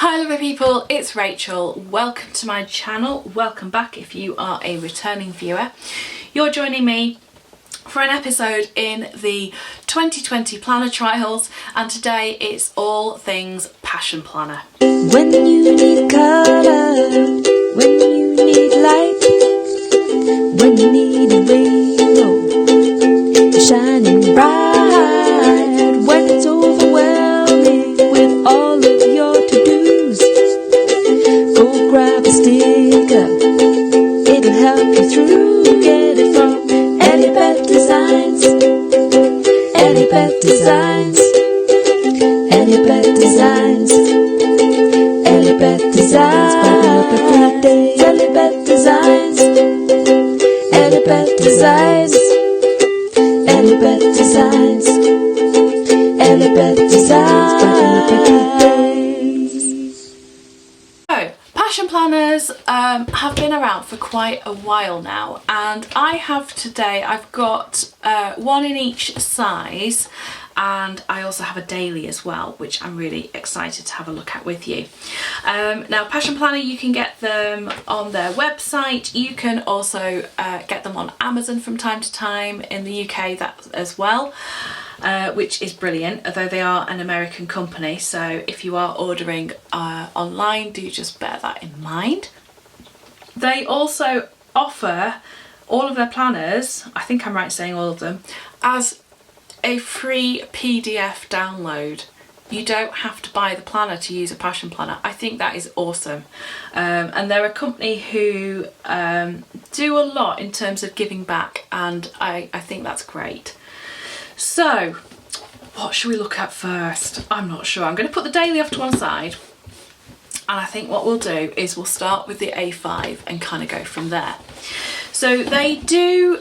Hi lovely people, it's Rachel. Welcome to my channel. Welcome back if you are a returning viewer. You're joining me for an episode in the 2020 planner trials, and today it's all things passion planner. When you need colour, when you need light, when you need a rainbow shining bright, when it's overwhelming with all of your to-dos, go grab a sticker, it'll help you through. Get it from ELLIEBETHDESIGNS, ELLIEBETHDESIGNS, ELLIEBETHDESIGNS, ELLIEBETHDESIGNS, brighten up every day. ELLIEBETHDESIGNS, ELLIEBETHDESIGNS, ELLIEBETHDESIGNS, ELLIEBETHDESIGNS, brighten up every day. So, passion planners have been around for quite a while now, and I have today, I've got one in each size, and I also have a daily as well, which I'm really excited to have a look at with you. Now, passion planner, you can get them on their website. You can also get them on Amazon from time to time in the UK that as well, which is brilliant, although they are an American company. So if you are ordering online, do just bear that in mind. They also offer all of their planners, I think I'm right saying all of them, as a free PDF download. You don't have to buy the planner to use a passion planner. I think that is awesome. And they're a company who do a lot in terms of giving back, and I think that's great. So what should we look at first? I'm not sure. I'm going to put the daily off to one side, and I think what we'll do is we'll start with the A5 and kind of go from there. So they do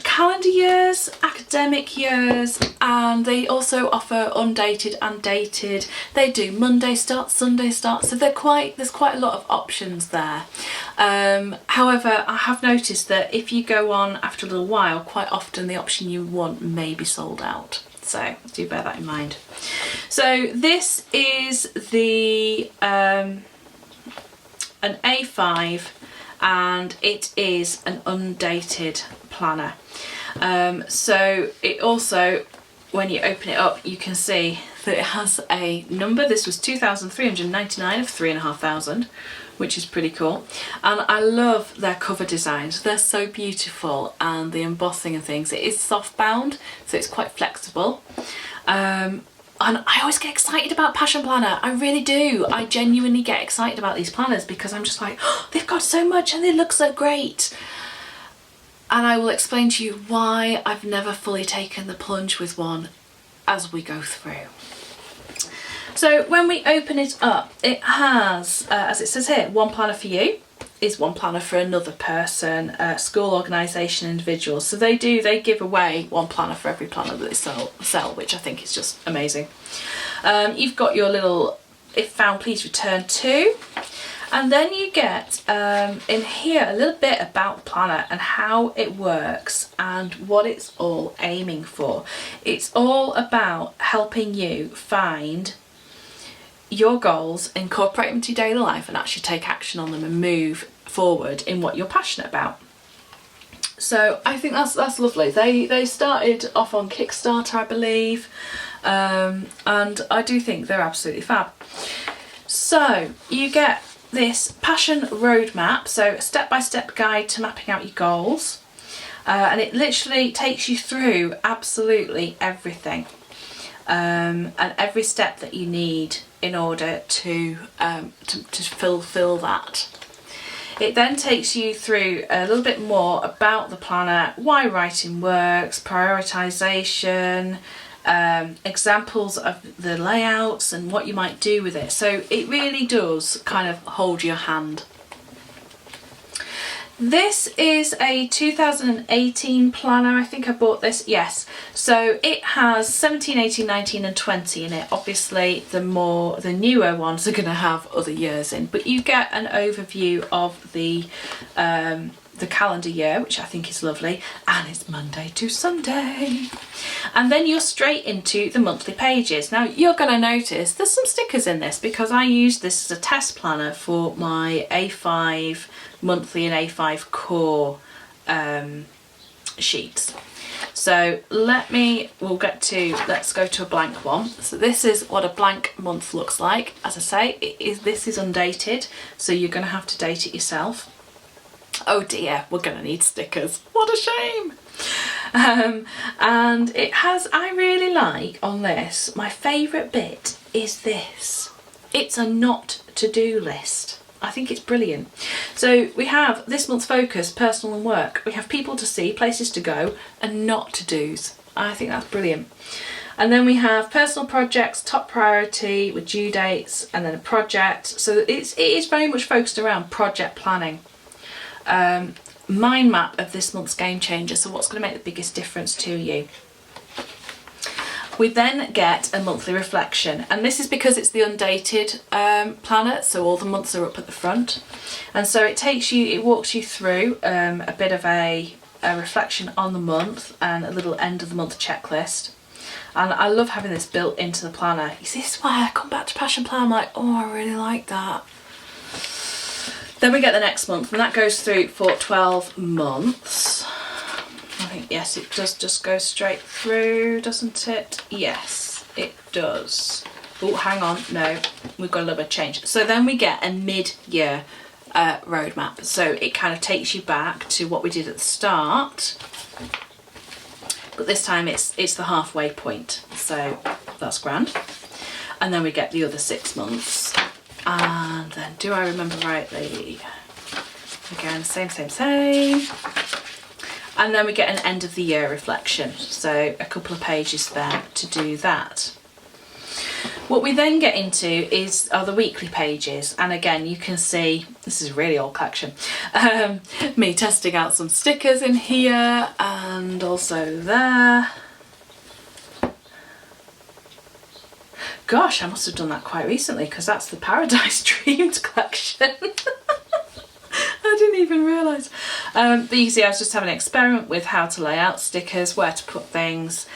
calendar years, academic years, and they also offer undated and dated. They do Monday start, Sunday start, so there's quite a lot of options there. However, I have noticed that if you go on after a little while, quite often the option you want may be sold out. So do bear that in mind. So this is the an A5, and it is an undated planner. So it also, when you open it up, you can see that it has a number. This was 2,399 of 3,500, which is pretty cool. And I love their cover designs. They're so beautiful, and the embossing and things. It is soft bound, so it's quite flexible. And I always get excited about passion planner. I really do. I genuinely get excited about these planners because I'm just like, oh, they've got so much and they look so great. And I will explain to you why I've never fully taken the plunge with one as we go through. So when we open it up, it has, as it says here, one planner for you is one planner for another person, school, organisation, individual. So they give away one planner for every planner that they sell, which I think is just amazing. You've got your little if found please return to, and then you get in here a little bit about the planner and how it works and what it's all aiming for. It's all about helping you find your goals, incorporate them into your daily life, and actually take action on them and move forward in what you're passionate about. So I think that's lovely. They started off on Kickstarter, I believe, and I do think they're absolutely fab. So you get this passion roadmap, so a step-by-step guide to mapping out your goals, and it literally takes you through absolutely everything. And every step that you need in order to fulfill that. It then takes you through a little bit more about the planner, why writing works, prioritisation, examples of the layouts and what you might do with it. So it really does kind of hold your hand. This is a 2018 planner. I think I bought this, yes. So it has 17, 18, 19 and 20 in it. Obviously the newer ones are going to have other years in, but you get an overview of the the calendar year, which I think is lovely, and it's Monday to Sunday. And then you're straight into the monthly pages. Now you're going to notice there's some stickers in this because I used this as a test planner for my A5 monthly and A5 core sheets. So let's go to a blank one. So this is what a blank month looks like. As I say, this is undated, so you're going to have to date it yourself. Oh dear, we're going to need stickers. What a shame. And it has, I really like on this, my favourite bit is this. It's a not to do list. I think it's brilliant. So we have this month's focus, personal and work. We have people to see, places to go, and not to do's. I think that's brilliant. And then we have personal projects, top priority with due dates, and then a project. So it is very much focused around project planning. Mind map of this month's game changer. So what's going to make the biggest difference to you? We then get a monthly reflection, and this is because it's the undated planner, so all the months are up at the front, and so it walks you through a bit of a reflection on the month and a little end of the month checklist. And I love having this built into the planner. You see, this is why I come back to Passion Plan. I'm like, oh, I really like that. Then we get the next month, and that goes through for 12 months. I think, yes, it does just go straight through, doesn't it? Yes, it does. Oh, hang on, no, we've got a little bit of change. So then we get a mid-year roadmap. So it kind of takes you back to what we did at the start, but this time it's the halfway point. So that's grand. And then we get the other 6 months. And then, do I remember rightly? Again, same. And then we get an end of the year reflection, so a couple of pages there to do that. What we then get into are the weekly pages, and again you can see this is a really old collection. Me testing out some stickers in here and also there. Gosh, I must have done that quite recently because that's the Paradise Dreamed collection. I didn't even realise. But you can see I was just having an experiment with how to lay out stickers, where to put things.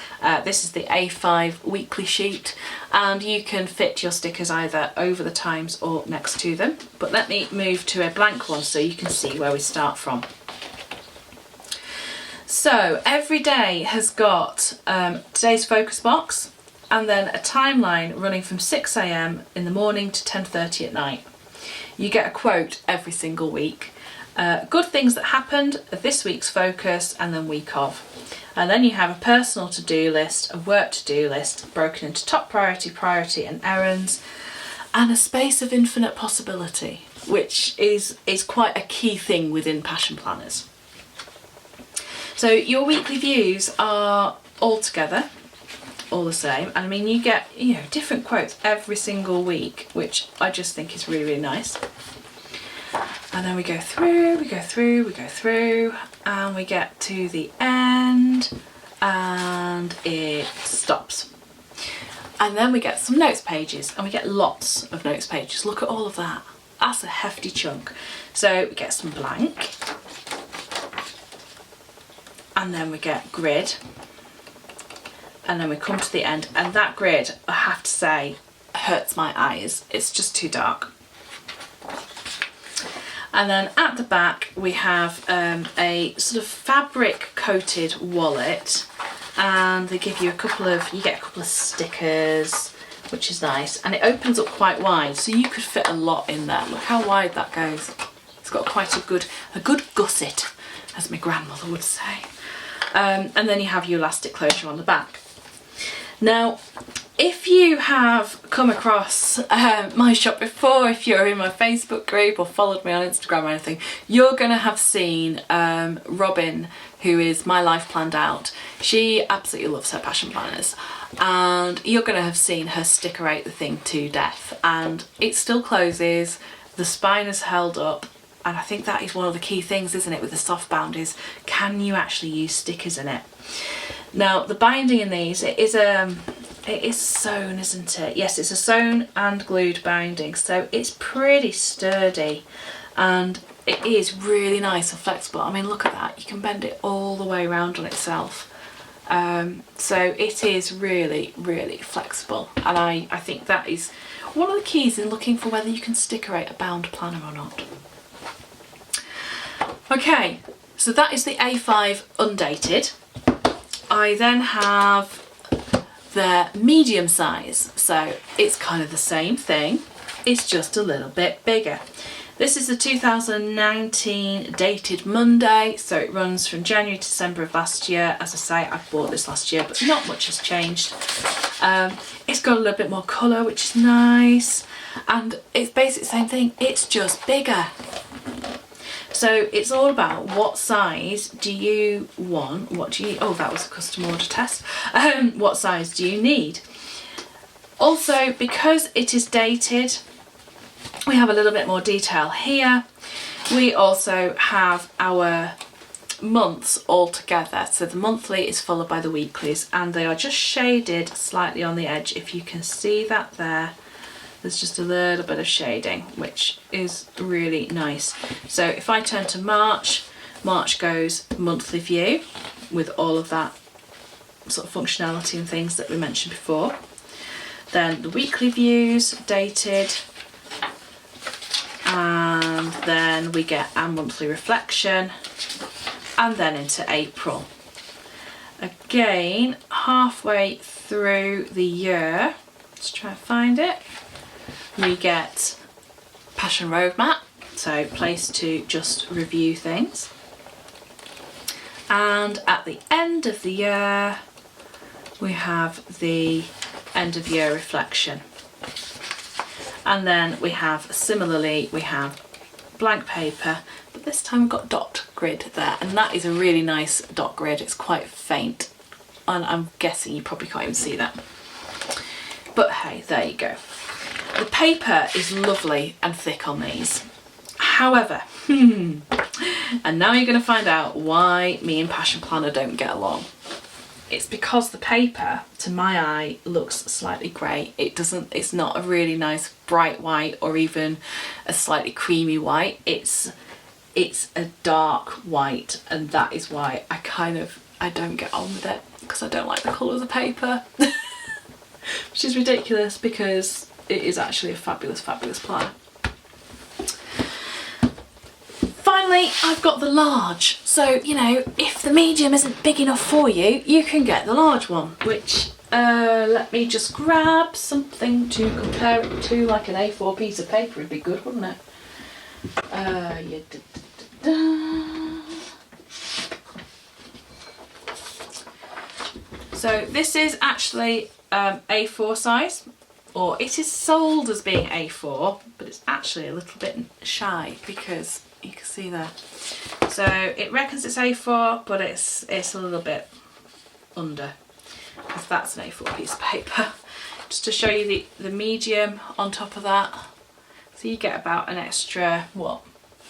This is the A5 weekly sheet, and you can fit your stickers either over the times or next to them. But let me move to a blank one so you can see where we start from. So every day has got today's focus box, and then a timeline running from 6 AM in the morning to 10:30 at night. You get a quote every single week. Good things that happened, this week's focus, and then week of. And then you have a personal to-do list, a work to-do list, broken into top priority, priority, and errands, and a space of infinite possibility, which is quite a key thing within Passion Planners. So your weekly views are all together, all the same, and I mean you get different quotes every single week, which I just think is really, really nice. And then we go through, and we get to the end and it stops. And then we get some notes pages, and we get lots of notes pages. Look at all of that. That's a hefty chunk. So we get some blank, and then we get grid, and then we come to the end, and that grid, I have to say, hurts my eyes. It's just too dark. And then at the back we have a sort of fabric coated wallet, and they give you you get a couple of stickers, which is nice, and it opens up quite wide, so you could fit a lot in there. Look how wide that goes. It's got quite a good gusset, as my grandmother would say. And then you have your elastic closure on the back. Now, if you have come across my shop before, if you're in my Facebook group or followed me on Instagram or anything, you're going to have seen Robin, who is My Life Planned Out. She absolutely loves her Passion Planners, and you're going to have seen her stickerate the thing to death, and it still closes, the spine is held up, and I think that is one of the key things, isn't it, with the soft bound, is can you actually use stickers in it? Now the binding in these, it is sewn, isn't it? Yes, it's a sewn and glued binding, so it's pretty sturdy, and it is really nice and flexible. I mean, look at that, you can bend it all the way around on itself. So it is really, really flexible, and I think that is one of the keys in looking for whether you can stickerate a bound planner or not. Okay, so that is the A5 undated. I then have the medium size, so it's kind of the same thing, it's just a little bit bigger. This is the 2019 dated Monday, so it runs from January to December of last year. As I say, I bought this last year, but not much has changed. It's got a little bit more colour, which is nice, and it's basically the same thing, it's just bigger. So it's all about what size do you want, what do you, oh, that was a custom order test. What size do you need? Also, because it is dated, we have a little bit more detail here. We also have our months all together. So the monthly is followed by the weeklies, and they are just shaded slightly on the edge. If you can see that there, there's just a little bit of shading, which is really nice. So if I turn to March, March goes monthly view with all of that sort of functionality and things that we mentioned before. Then the weekly views, dated, and then we get our monthly reflection, and then into April. Again, halfway through the year, let's try and find it, we get Passion Roadmap, so place to just review things. And at the end of the year, we have the end of year reflection. And then we have, similarly, we have blank paper, but this time we've got dot grid there, and that is a really nice dot grid. It's quite faint, and I'm guessing you probably can't even see that. But hey, there you go. The paper is lovely and thick on these. However, and now you're going to find out why me and Passion Planner don't get along. It's because the paper, to my eye, looks slightly grey. It's not a really nice bright white or even a slightly creamy white. It's a dark white, and that is why I don't get on with it, because I don't like the colour of the paper. Which is ridiculous, because it is actually a fabulous, fabulous planner. Finally, I've got the large. So, you know, if the medium isn't big enough for you, you can get the large one, which, let me just grab something to compare it to, like an A4 piece of paper would be good, wouldn't it? So this is actually A4 size, or it is sold as being A4, but it's actually a little bit shy, because you can see there. So it reckons it's A4, but it's a little bit under, because that's an A4 piece of paper. Just to show you the medium on top of that. So you get about an extra, what,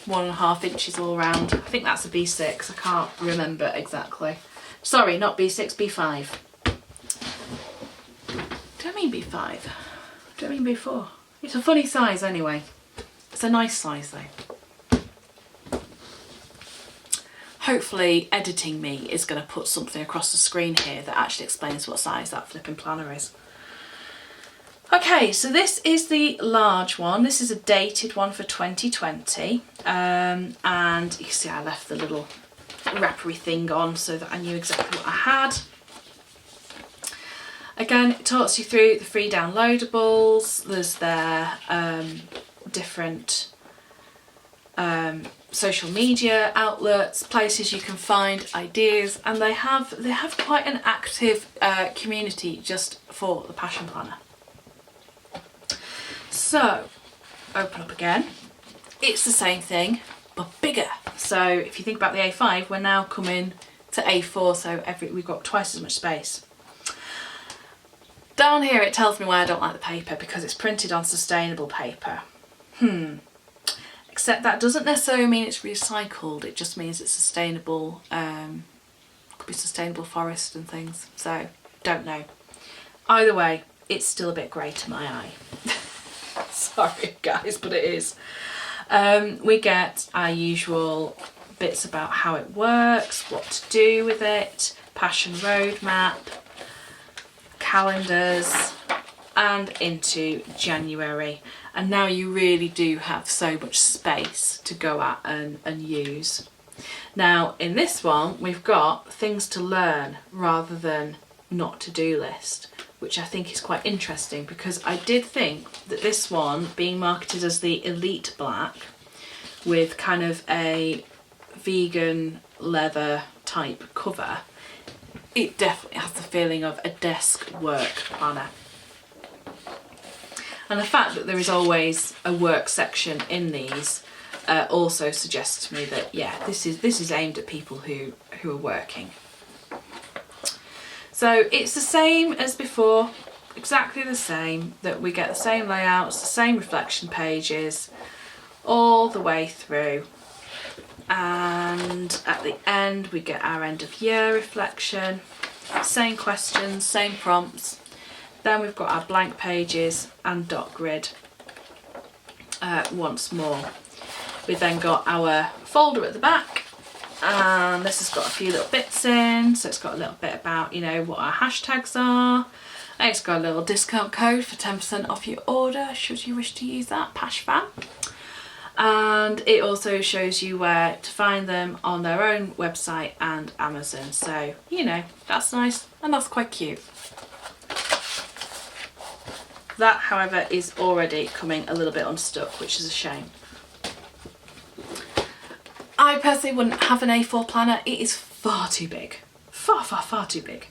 1.5 inches all around. I think that's a B6, I can't remember exactly. Sorry, not B6, B5. Do I mean B5? Do I mean B4? It's a funny size anyway. It's a nice size though. Hopefully editing me is going to put something across the screen here that actually explains what size that flipping planner is. Okay, so this is the large one. This is a dated one for 2020. And you can see I left the little wrappery thing on so that I knew exactly what I had. Again, it talks you through the free downloadables. There's their different social media outlets, places you can find ideas, and they have quite an active community just for the Passion Planner. So, open up again. It's the same thing, but bigger. So if you think about the A5, we're now coming to A4, so we've got twice as much space. Down here it tells me why I don't like the paper, because it's printed on sustainable paper. Except that doesn't necessarily mean it's recycled, it just means it's sustainable, could be sustainable forest and things, so don't know. Either way, it's still a bit grey to my eye. Sorry guys, but it is. We get our usual bits about how it works, what to do with it, passion roadmap, calendars, and into January. And now you really do have so much space to go at and use. Now in this one we've got things to learn rather than not to-do list, which I think is quite interesting, because I did think that this one, being marketed as the Elite Black with kind of a vegan leather type cover, it definitely has the feeling of a desk work planner. And the fact that there is always a work section in these also suggests to me that, yeah, this is aimed at people who are working. So it's the same as before, exactly the same, that we get the same layouts, the same reflection pages all the way through. And at the end we get our end of year reflection, same questions, same prompts. Then we've got our blank pages and dot grid once more. We've then got our folder at the back, and this has got a few little bits in. So it's got a little bit about, you know, what our hashtags are. And it's got a little discount code for 10% off your order should you wish to use that, PashFam. And it also shows you where to find them on their own website and Amazon. So, you know, that's nice and that's quite cute. That, however, is already coming a little bit unstuck, which is a shame. I personally wouldn't have an A4 planner. It is far too big. Far too big.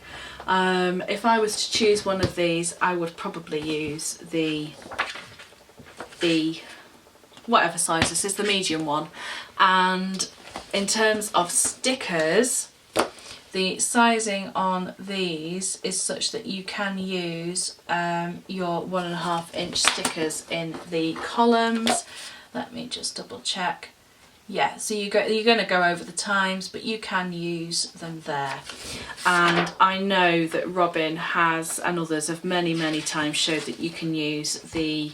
If I was to choose one of these, I would probably use the whatever size this is, the medium one. And in terms of stickers, the sizing on these is such that you can use your 1.5 inch stickers in the columns. Let me just double check. Yeah, so you're going to go over the times, but you can use them there. And I know that Robin has, and others have many times showed that you can use the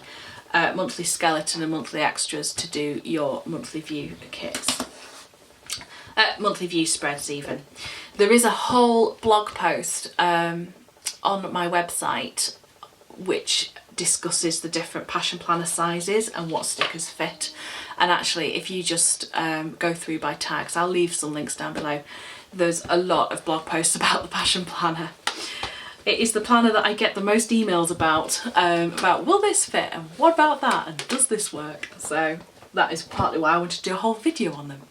monthly skeleton and monthly extras to do your monthly view kits. Monthly view spreads even. There is a whole blog post on my website which discusses the different passion planner sizes and what stickers fit. And actually, if you just go through by tags, I'll leave some links down below. There's a lot of blog posts about the passion planner. It is the planner that I get the most emails about will this fit and what about that and does this work? So that is partly why I wanted to do a whole video on them.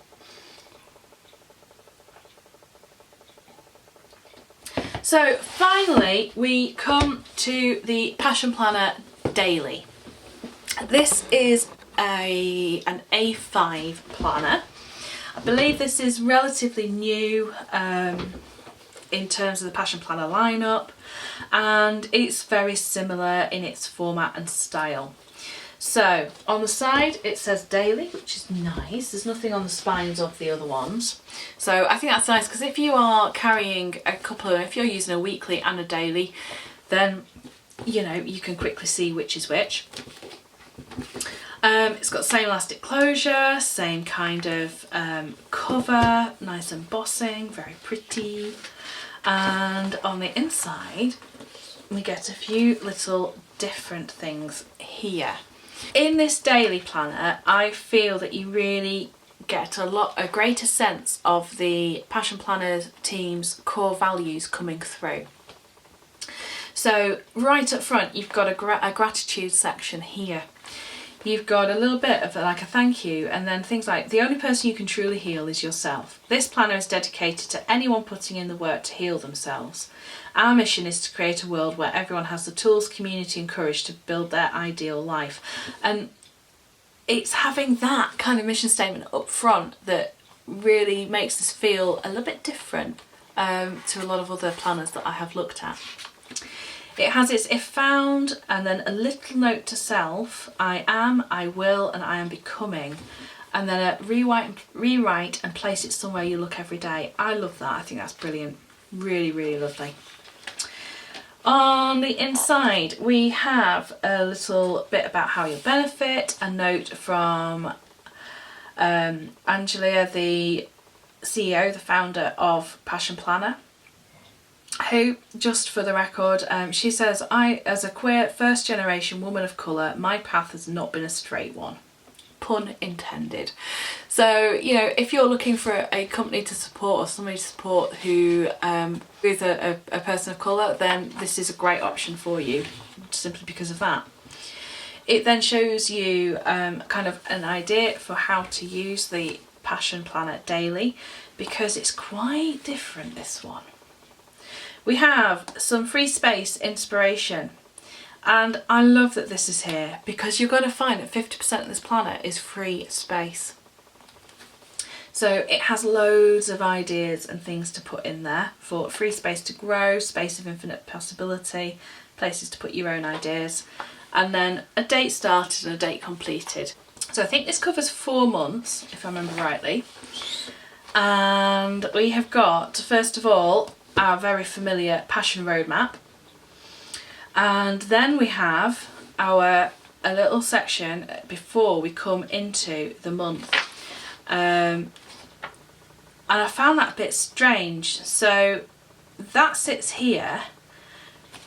So finally we come to the Passion Planner Daily. This is an A5 planner. I believe this is relatively new in terms of the Passion Planner lineup, and it's very similar in its format and style. So on the side it says daily, which is nice. There's nothing on the spines of the other ones. So I think that's nice, because if you are carrying a couple of, if you're using a weekly and a daily, then you know you can quickly see which is which. It's got the same elastic closure, same kind of cover, nice embossing, very pretty. And on the inside we get a few little different things here. In this daily planner, I feel that you really get a greater sense of the Passion Planner team's core values coming through. So right up front you've got a gratitude section here. You've got a little bit of like a thank you, and then things like, the only person you can truly heal is yourself. This planner is dedicated to anyone putting in the work to heal themselves. Our mission is to create a world where everyone has the tools, community and courage to build their ideal life. And it's having that kind of mission statement up front that really makes this feel a little bit different to a lot of other planners that I have looked at. It has its if found and then a little note to self, I am, I will and I am becoming, and then a rewrite and place it somewhere you look every day. I love that. I think that's brilliant. Really lovely. On the inside we have a little bit about how you'll benefit, a note from Angela, the CEO, the founder of Passion Planner, who, just for the record, she says, I, as a queer first generation woman of colour, my path has not been a straight one. Pun intended. So, you know, if you're looking for a company to support or somebody to support who is a person of colour, then this is a great option for you, simply because of that. It then shows you kind of an idea for how to use the Passion Planner daily, because it's quite different, this one. We have some free space inspiration, and I love that this is here, because you're going to find that 50% of this planner is free space. So it has loads of ideas and things to put in there for free space to grow, space of infinite possibility, places to put your own ideas, and then a date started and a date completed. So I think this covers 4 months, if I remember rightly. And we have got, first of all, our very familiar Passion Roadmap. And then we have a little section before we come into the month. And I found that a bit strange. So that sits here,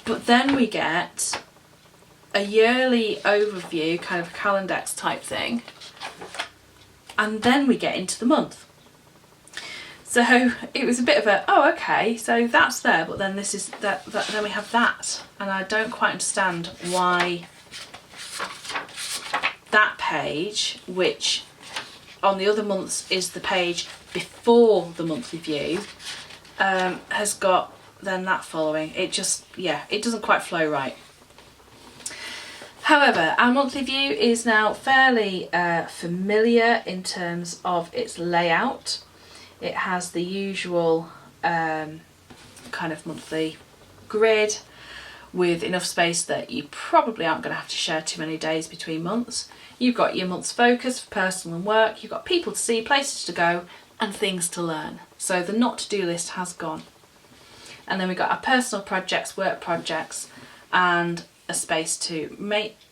but then we get a yearly overview, kind of calendex type thing, and then we get into the month. So it was a bit of a, oh okay, so that's there, but then this is that then we have that, and I don't quite understand why that page, which on the other months is the page before the monthly view, has got then that following. It just, yeah, it doesn't quite flow right. However, our monthly view is now fairly familiar in terms of its layout. It has the usual kind of monthly grid with enough space that you probably aren't going to have to share too many days between months. You've got your month's focus for personal and work, you've got people to see, places to go, and things to learn. So the not to do list has gone. And then we've got our personal projects, work projects, and a space to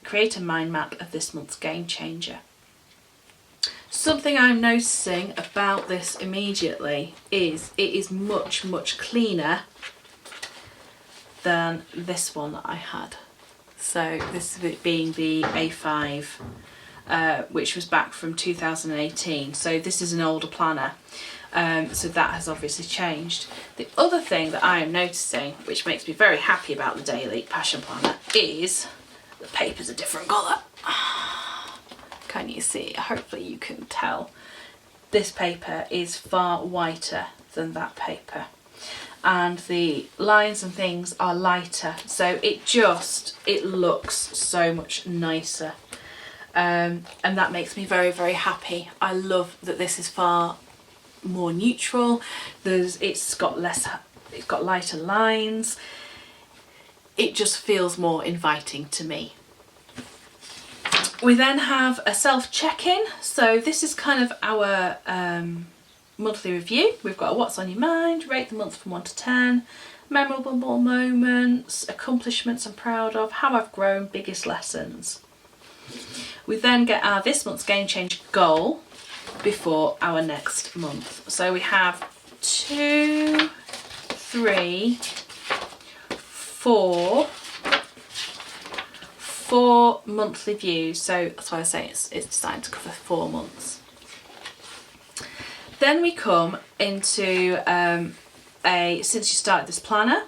create a mind map of this month's game changer. Something I'm noticing about this immediately is it is much, much cleaner than this one that I had. So this being the A5, which was back from 2018. So this is an older planner. So that has obviously changed. The other thing that I am noticing, which makes me very happy about the daily Passion Planner, is the paper's a different colour. Can you see? Hopefully you can tell. This paper is far whiter than that paper, and the lines and things are lighter, so it looks so much nicer, and that makes me very, very happy. I love that this is far more neutral. It's got lighter lines. It just feels more inviting to me. We then have a self check-in. So this is kind of our monthly review. We've got a what's on your mind, rate the month from 1 to 10, memorable moments, accomplishments I'm proud of, how I've grown, biggest lessons. We then get our this month's game changer goal before our next month. So we have 2, 3, 4 monthly views, so that's why I say it's designed to cover 4 months. Then we come into since you started this planner,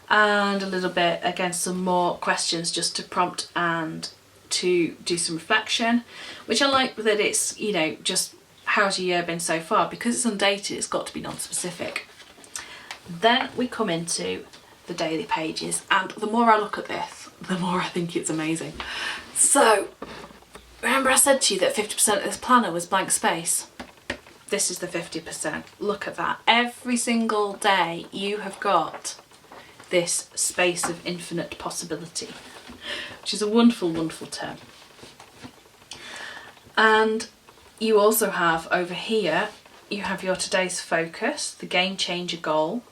and a little bit, again, some more questions just to prompt and to do some reflection, which I like that it's, you know, just how's your year been so far. Because it's undated, it's got to be non-specific. Then we come into the daily pages, and the more I look at this, the more I think it's amazing. So remember I said to you that 50% of this planner was blank space? This is the 50%. Look at that. Every single day you have got this space of infinite possibility, which is a wonderful, wonderful term. And you also have over here, you have your today's focus, the game changer goal,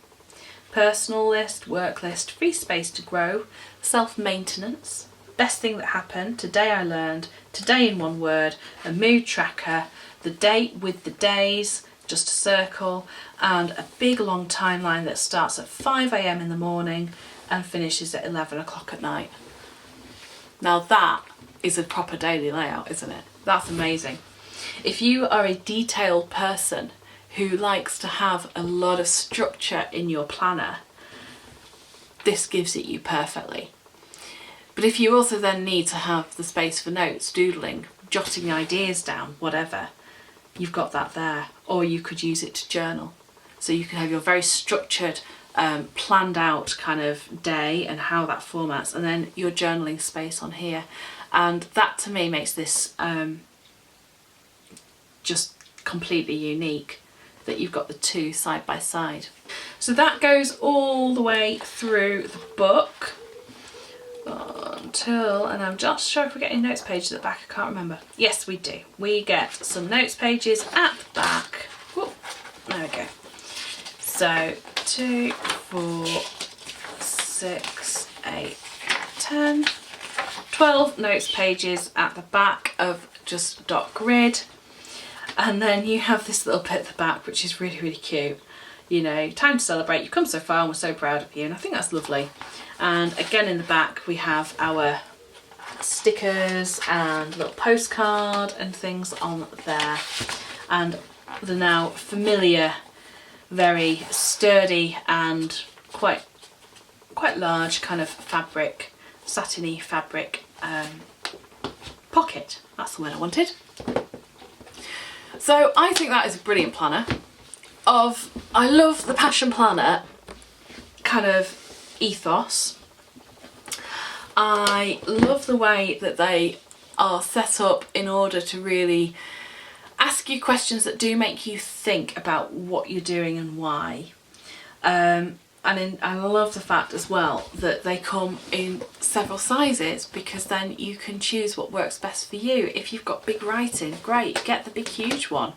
personal list, work list, free space to grow, self-maintenance, best thing that happened, today I learned, today in one word, a mood tracker, the date with the days, just a circle, and a big long timeline that starts at 5 AM in the morning and finishes at 11 o'clock at night. Now that is a proper daily layout, isn't it? That's amazing. If you are a detailed person who likes to have a lot of structure in your planner, this gives it you perfectly. But if you also then need to have the space for notes, doodling, jotting ideas down, whatever, you've got that there. Or you could use it to journal. So you can have your very structured, planned out kind of day and how that formats, and then your journaling space on here. And that to me makes this just completely unique, that you've got the two side by side. So that goes all the way through the book until, and I'm just sure if we get any notes pages at the back, I can't remember. Yes, we do. We get some notes pages at the back. Whoop, there we go. So 2, 4, 6, 8, 10, 12 notes pages at the back of just a dot grid. And then you have this little bit at the back, which is really, really cute. You know, time to celebrate, you've come so far and we're so proud of you, and I think that's lovely. And again in the back we have our stickers and little postcard and things on there. And the now familiar, very sturdy and quite large kind of fabric, satiny fabric pocket. That's the word I wanted. So I think that is a brilliant planner. I love the Passion Planner kind of ethos. I love the way that they are set up in order to really ask you questions that do make you think about what you're doing and why. I love the fact as well that they come in several sizes, because then you can choose what works best for you. If you've got big writing, great, get the big huge one.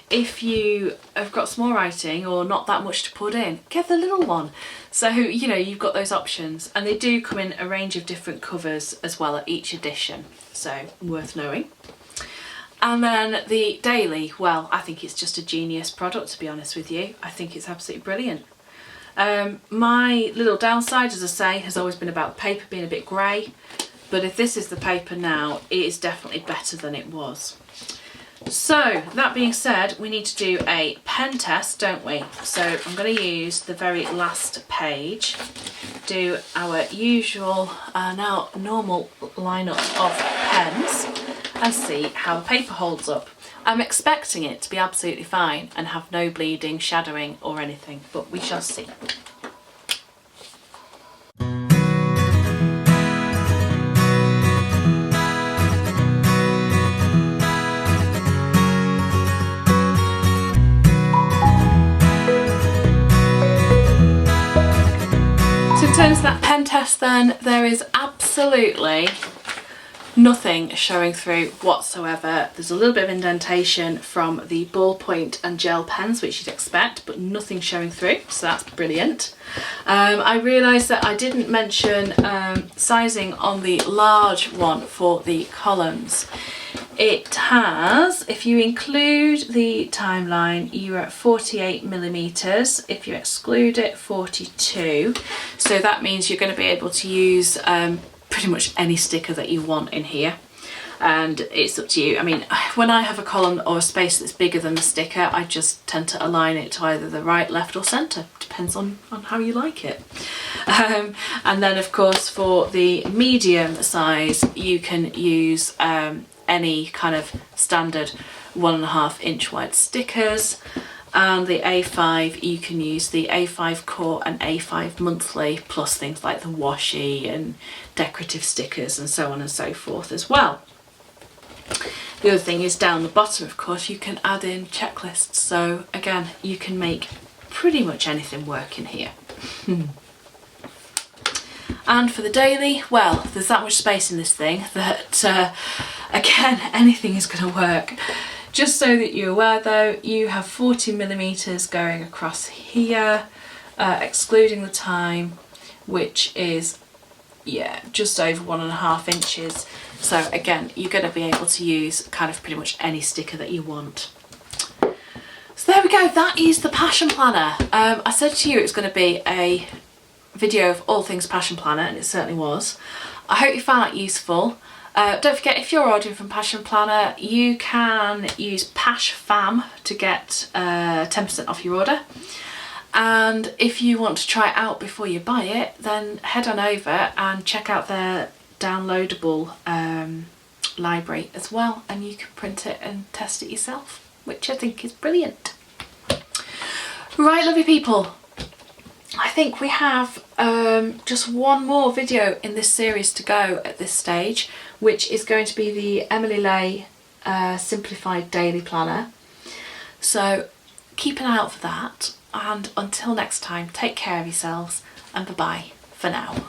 If you have got small writing or not that much to put in, get the little one. So, you know, you've got those options, and they do come in a range of different covers as well at each edition, so worth knowing. And then the daily, well, I think it's just a genius product, to be honest with you. I think it's absolutely brilliant. My little downside, as I say, has always been about the paper being a bit grey, but if this is the paper now, it is definitely better than it was. So that being said, we need to do a pen test, don't we? So I'm going to use the very last page, do our usual, now normal lineup of pens, and see how the paper holds up. I'm expecting it to be absolutely fine and have no bleeding, shadowing or anything, but we shall see. So in terms of that pen test then, there is absolutely nothing showing through whatsoever. There's a little bit of indentation from the ballpoint and gel pens, which you'd expect, but nothing showing through, so that's brilliant. I realised that I didn't mention sizing on the large one for the columns. It has, if you include the timeline, you're at 48mm. If you exclude it, 42. So that means you're going to be able to use pretty much any sticker that you want in here, and it's up to you. I mean, when I have a column or a space that's bigger than the sticker, I just tend to align it to either the right, left or centre, depends on how you like it. And then of course for the medium size you can use any kind of standard 1.5 inch wide stickers. And the A5, you can use the A5 core and A5 monthly, plus things like the washi and decorative stickers and so on and so forth as well. The other thing is down the bottom, of course, you can add in checklists. So again, you can make pretty much anything work in here. And for the daily, well, there's that much space in this thing that, again, anything is going to work. Just so that you're aware though, you have 40mm going across here, excluding the time, which is yeah, just over 1.5 inches. So again, you're going to be able to use kind of pretty much any sticker that you want. So there we go, that is the Passion Planner. I said to you it was going to be a video of all things Passion Planner, and it certainly was. I hope you found that useful. Don't forget, if you're ordering from Passion Planner, you can use PashFam to get 10% off your order. And if you want to try it out before you buy it, then head on over and check out their downloadable library as well, and you can print it and test it yourself, which I think is brilliant. Right, lovely people, I think we have just one more video in this series to go at this stage, which is going to be the Emily Ley Simplified Daily Planner. So keep an eye out for that, and until next time, take care of yourselves, and bye bye for now.